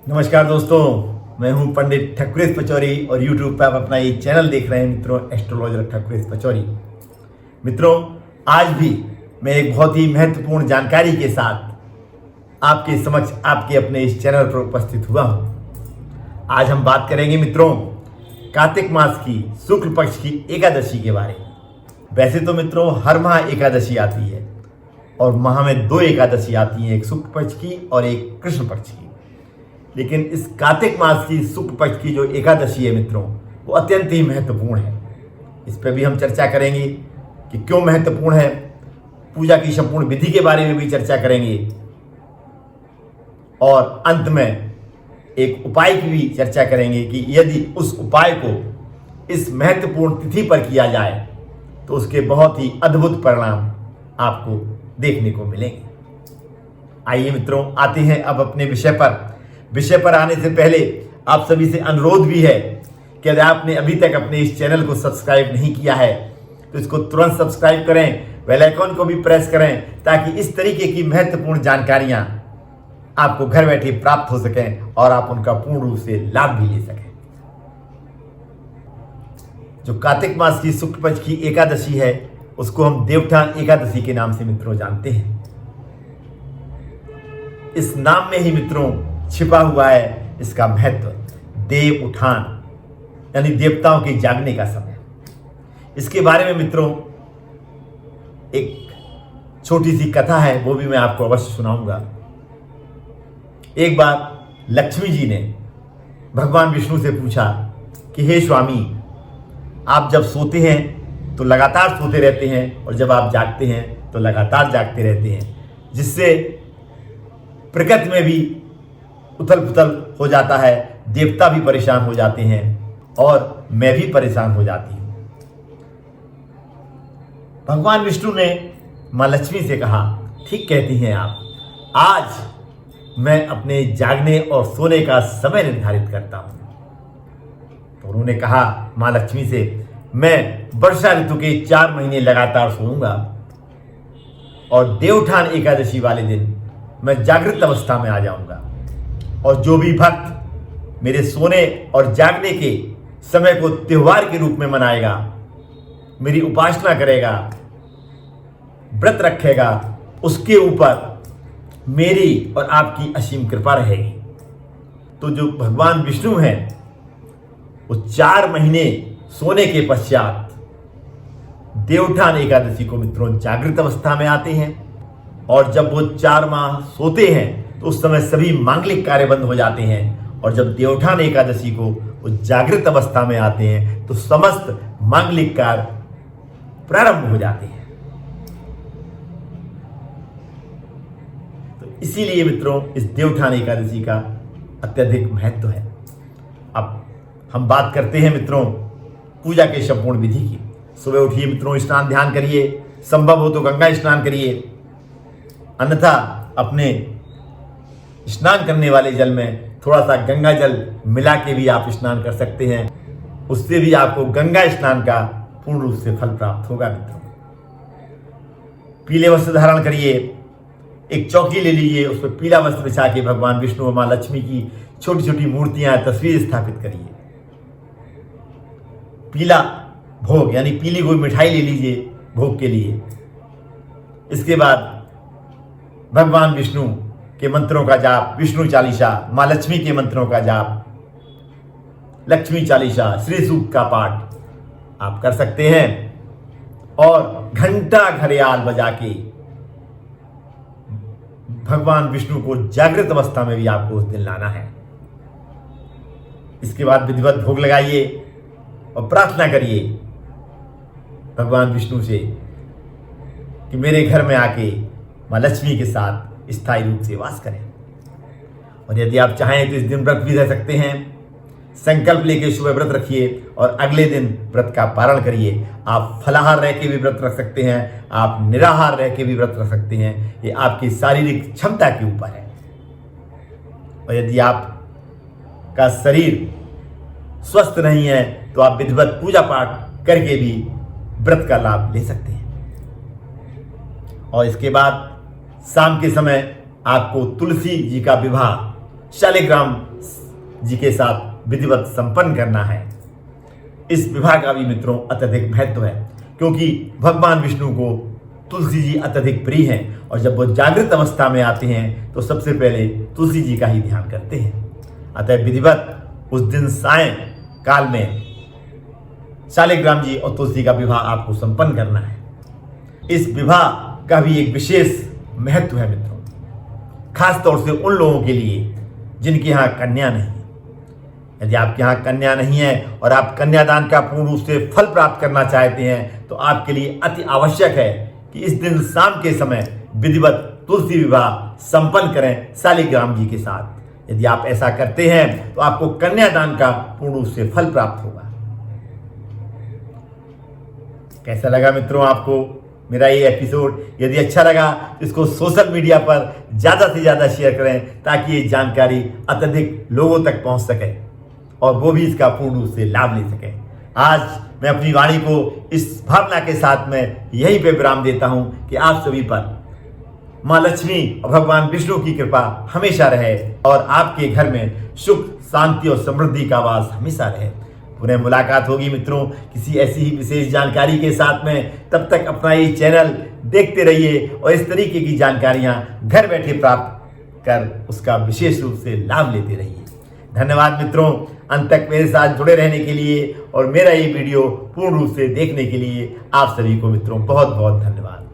नमस्कार दोस्तों, मैं हूं पंडित ठकुरेश पचौरी और YouTube पर आप अपना ये चैनल देख रहे हैं मित्रों, एस्ट्रोलॉजर ठकुरेश पचौरी। मित्रों, आज भी मैं एक बहुत ही महत्वपूर्ण जानकारी के साथ आपके समक्ष आपके अपने इस चैनल पर उपस्थित हुआ हूं। आज हम बात करेंगे मित्रों कार्तिक मास की शुक्ल पक्ष की एकादशी के बारे में। वैसे तो मित्रों हर माह एकादशी आती है और माह में 2 एकादशी आती हैं, एक शुक्ल पक्ष की और एक कृष्ण पक्ष की। लेकिन इस कार्तिक मास की शुक्ल पक्ष की जो एकादशी है मित्रों, वो अत्यंत ही महत्वपूर्ण है। इस पर भी हम चर्चा करेंगे कि क्यों महत्वपूर्ण है, पूजा की संपूर्ण विधि के बारे में भी चर्चा करेंगे और अंत में एक उपाय की भी चर्चा करेंगे कि यदि उस उपाय को इस महत्वपूर्ण तिथि पर किया जाए तो उसके बहुत ही अद्भुत परिणाम आपको देखने को मिलेंगे। आइए मित्रों, आते हैं अब अपने विषय पर आने से पहले आप सभी से अनुरोध भी है कि यदि आपने अभी तक अपने इस चैनल को सब्सक्राइब नहीं किया है तो इसको तुरंत सब्सक्राइब करें, बेल आइकन को भी प्रेस करें ताकि इस तरीके की महत्वपूर्ण जानकारियां आपको घर बैठे प्राप्त हो सकें और आप उनका पूर्ण रूप से लाभ भी ले सकें। जो कार्तिक मास की शुक्ल पक्ष की एकादशी है उसको हम देवउठान एकादशी के नाम से मित्रों जानते हैं। इस नाम में ही मित्रों छिपा हुआ है इसका महत्व, देव उठान यानी देवताओं के जागने का समय। इसके बारे में मित्रों एक छोटी सी कथा है, वो भी मैं आपको अवश्य सुनाऊंगा। एक बार लक्ष्मी जी ने भगवान विष्णु से पूछा कि हे स्वामी, आप जब सोते हैं तो लगातार सोते रहते हैं और जब आप जागते हैं तो लगातार जागते रहते हैं, जिससे प्रकृति में भी उथल पुथल हो जाता है, देवता भी परेशान हो जाते हैं और मैं भी परेशान हो जाती हूं। भगवान विष्णु ने मां लक्ष्मी से कहा, ठीक कहती हैं आप, आज मैं अपने जागने और सोने का समय निर्धारित करता हूं। तो उन्होंने कहा मां लक्ष्मी से, मैं वर्षा ऋतु के 4 महीने लगातार सोऊंगा और देवउठान एकादशी वाले दिन मैं जागृत अवस्था में आ जाऊंगा और जो भी भक्त मेरे सोने और जागने के समय को त्योहार के रूप में मनाएगा, मेरी उपासना करेगा, व्रत रखेगा, उसके ऊपर मेरी और आपकी असीम कृपा रहेगी। तो जो भगवान विष्णु हैं वो 4 महीने सोने के पश्चात देवउठान एकादशी को मित्रों जागृत अवस्था में आते हैं और जब वो 4 माह सोते हैं तो उस समय सभी मांगलिक कार्य बंद हो जाते हैं और जब देवउठान एकादशी को वो जागृत अवस्था में आते हैं तो समस्त मांगलिक कार्य प्रारंभ हो जाते हैं। तो इसीलिए मित्रों इस देवउठान एकादशी का अत्यधिक महत्व है। अब हम बात करते हैं मित्रों पूजा के संपूर्ण विधि की। सुबह उठिए मित्रों, स्नान ध्यान करिए, संभव हो तो गंगा स्नान करिए, अन्यथा अपने स्नान करने वाले जल में थोड़ा सा गंगा जल मिला के भी आप स्नान कर सकते हैं। उससे भी आपको गंगा स्नान का पूर्ण रूप से फल प्राप्त होगा मित्रों। पीले वस्त्र धारण करिए, एक चौकी ले लीजिए, उस पर पीला वस्त्र बिछा के भगवान विष्णु और मां लक्ष्मी की छोटी छोटी मूर्तियां, तस्वीर स्थापित करिए। पीला भोग यानी पीली कोई मिठाई ले लीजिए भोग के लिए। इसके बाद भगवान विष्णु के मंत्रों का जाप, विष्णु चालीसा, मां लक्ष्मी के मंत्रों का जाप, लक्ष्मी चालीसा, श्री सूक्त का पाठ आप कर सकते हैं और घंटा घड़ियाल बजा के भगवान विष्णु को जागृत अवस्था में भी आपको उस दिन लाना है। इसके बाद विधिवत भोग लगाइए और प्रार्थना करिए भगवान विष्णु से कि मेरे घर में आके मां लक्ष्मी के साथ स्थायी रूप से वास करें। और यदि आप चाहें तो इस दिन व्रत भी रह सकते हैं। संकल्प लेके सुबह व्रत रखिए और अगले दिन व्रत का पारण करिए। आप फलाहार रह के भी व्रत रख सकते हैं, आप निराहार रह के भी व्रत रख सकते हैं, ये आपकी शारीरिक क्षमता के ऊपर है। और यदि आपका शरीर स्वस्थ नहीं है तो आप विधिवत पूजा पाठ करके भी व्रत का लाभ ले सकते हैं। और इसके बाद शाम के समय आपको तुलसी जी का विवाह शालिग्राम जी के साथ विधिवत संपन्न करना है। इस विवाह का भी मित्रों अत्यधिक महत्व है, क्योंकि भगवान विष्णु को तुलसी जी अत्यधिक प्रिय हैं और जब वो जागृत अवस्था में आते हैं तो सबसे पहले तुलसी जी का ही ध्यान करते हैं। अतः विधिवत उस दिन सायं काल में शालिग्राम जी और तुलसी का विवाह आपको संपन्न करना है। इस विवाह का भी एक विशेष महत्व है मित्रों, खास तौर से उन लोगों के लिए जिनके यहाँ कन्या नहीं है। यदि आपके यहाँ कन्या नहीं है और आप कन्यादान का पूर्ण रूप से फल प्राप्त करना चाहते हैं तो आपके लिए अति आवश्यक है कि इस दिन शाम के समय विधिवत तुलसी विवाह संपन्न करें शालिग्राम जी के साथ। यदि आप ऐसा करते हैं तो आपको कन्यादान का पूर्ण रूप से फल प्राप्त होगा। कैसा लगा मित्रों आपको मेरा ये एपिसोड? यदि अच्छा लगा तो इसको सोशल मीडिया पर ज़्यादा से ज़्यादा शेयर करें ताकि ये जानकारी अत्यधिक लोगों तक पहुंच सके और वो भी इसका पूर्ण रूप से लाभ ले सकें। आज मैं अपनी वाणी को इस भावना के साथ में यहीं पे विराम देता हूं कि आप सभी पर माँ लक्ष्मी और भगवान विष्णु की कृपा हमेशा रहे और आपके घर में सुख, शांति और समृद्धि का वास हमेशा रहे। पुनः मुलाकात होगी मित्रों किसी ऐसी ही विशेष जानकारी के साथ में। तब तक अपना ये चैनल देखते रहिए और इस तरीके की जानकारियां घर बैठे प्राप्त कर उसका विशेष रूप से लाभ लेते रहिए। धन्यवाद मित्रों, अंत तक मेरे साथ जुड़े रहने के लिए और मेरा ये वीडियो पूर्ण रूप से देखने के लिए आप सभी को मित्रों बहुत बहुत धन्यवाद।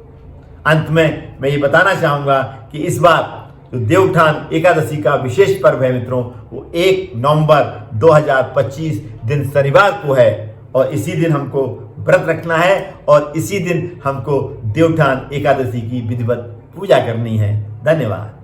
अंत में मैं ये बताना चाहूँगा कि इस बार जो देवउठान एकादशी का विशेष पर्व है मित्रों, वो 1 नवंबर 2025 दिन शनिवार को है और इसी दिन हमको व्रत रखना है और इसी दिन हमको देवउठान एकादशी की विधिवत पूजा करनी है। धन्यवाद।